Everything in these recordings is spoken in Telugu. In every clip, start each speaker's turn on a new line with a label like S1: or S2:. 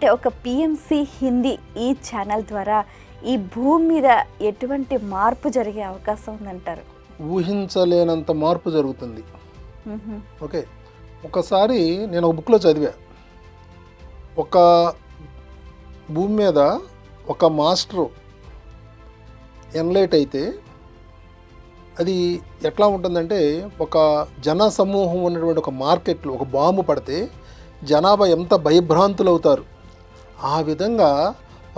S1: అంటే ఒక పిఎంసి హిందీ ఈ ఛానల్ ద్వారా ఈ భూమి మీద ఎటువంటి మార్పు జరిగే అవకాశం ఉందంటారు?
S2: ఊహించలేనంత మార్పు జరుగుతుంది. ఓకే, ఒకసారి నేను ఒక బుక్లో చదివా, ఒక భూమి మీద ఒక మాస్టరు ఎన్లైట్ అయితే అది ఎట్లా ఉంటుందంటే, ఒక జన సమూహం ఉన్నటువంటి ఒక మార్కెట్లో ఒక బాంబు పడితే జనాభా ఎంత భయభ్రాంతులు అవుతారు, ఆ విధంగా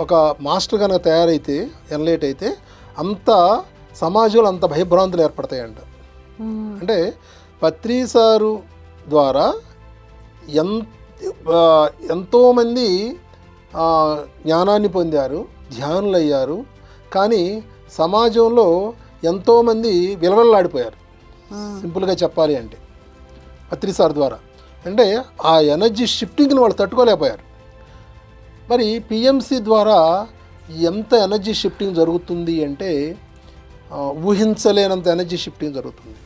S2: ఒక మాస్టర్ కనుక తయారైతే ఎన్లైట్ అయితే అంత సమాజంలో అంత భయభ్రాంతులు ఏర్పడతాయంట. అంటే పత్రి సారు ద్వారా ఎంతోమంది జ్ఞానాన్ని పొందారు, ధ్యానులు అయ్యారు, కానీ సమాజంలో ఎంతోమంది విలవల్లాడిపోయారు. సింపుల్గా చెప్పాలి అంటే పత్రి సార్ ద్వారా అంటే ఆ ఎనర్జీ షిఫ్టింగ్ని వాళ్ళు తట్టుకోలేకపోయారు. మరి పిఎంసి ద్వారా ఎంత ఎనర్జీ షిఫ్టింగ్ జరుగుతుంది అంటే ఊహించలేనంత ఎనర్జీ షిఫ్టింగ్ జరుగుతుంది.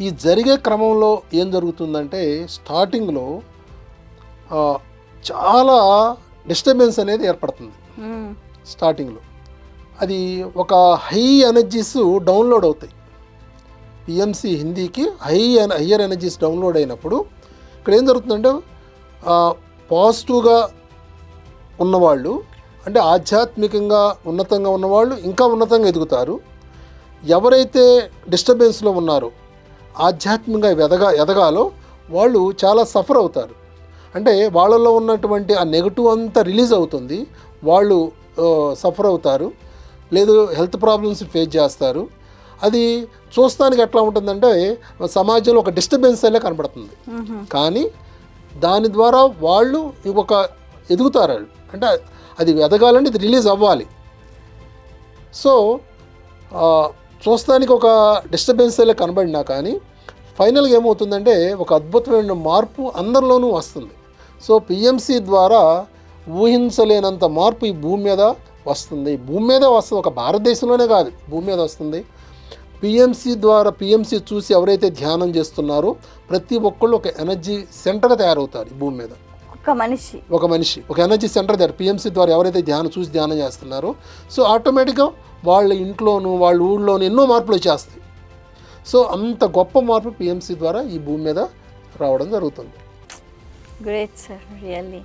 S2: ఈ జరిగే క్రమంలో ఏం జరుగుతుందంటే, స్టార్టింగ్లో చాలా డిస్టర్బెన్స్ అనేది ఏర్పడుతుంది. స్టార్టింగ్లో అది ఒక హై ఎనర్జీస్ డౌన్లోడ్ అవుతాయి. పిఎంసి హిందీకి హయ్యర్ ఎనర్జీస్ డౌన్లోడ్ అయినప్పుడు ఇక్కడ ఏం జరుగుతుందంటే, పాజిటివ్గా ఉన్నవాళ్ళు అంటే ఆధ్యాత్మికంగా ఉన్నతంగా ఉన్నవాళ్ళు ఇంకా ఉన్నతంగా ఎదుగుతారు. ఎవరైతే డిస్టర్బెన్స్లో ఉన్నారో, ఆధ్యాత్మికంగా ఎదగాలో వాళ్ళు చాలా సఫర్ అవుతారు. అంటే వాళ్ళలో ఉన్నటువంటి ఆ నెగటివ్ అంతా రిలీజ్ అవుతుంది, వాళ్ళు సఫర్ అవుతారు, లేదు హెల్త్ ప్రాబ్లమ్స్ ఫేస్ చేస్తారు. అది చూస్తానికి ఎట్లా ఉంటుందంటే సమాజంలో ఒక డిస్టర్బెన్స్ అనే కనబడుతుంది, కానీ దాని ద్వారా వాళ్ళు ఒక ఎదుగుతారు. అంటే అది ఎదగాలంటే ఇది రిలీజ్ అవ్వాలి. సో చూస్తానికి ఒక డిస్టర్బెన్స్ అనే కనబడినా కానీ ఫైనల్గా ఏమవుతుందంటే ఒక అద్భుతమైన మార్పు అందరిలోనూ వస్తుంది. సో పిఎంసి ద్వారా ఊహించలేనంత మార్పు ఈ భూమి మీద వస్తుంది. భూమి మీదే వస్తుంది, ఒక భారతదేశంలోనే కాదు, భూమి మీద వస్తుంది. పిఎంసి ద్వారా పిఎంసి చూసి ఎవరైతే ధ్యానం చేస్తున్నారో ప్రతి ఒక్కళ్ళు ఒక ఎనర్జీ సెంటర్గా తయారవుతారు ఈ భూమి మీద. ఒక మనిషి ఒక ఎనర్జీ సెంటర్ తయారు పిఎంసి ద్వారా ఎవరైతే ధ్యానం చేస్తున్నారో. సో ఆటోమేటిక్గా వాళ్ళ ఇంట్లోనూ వాళ్ళ ఊళ్ళోనూ ఎన్నో మార్పులు వచ్చేస్తాయి. సో అంత గొప్ప మార్పు పిఎంసి ద్వారా ఈ భూమి మీద రావడం జరుగుతుంది.
S1: Great sir, really.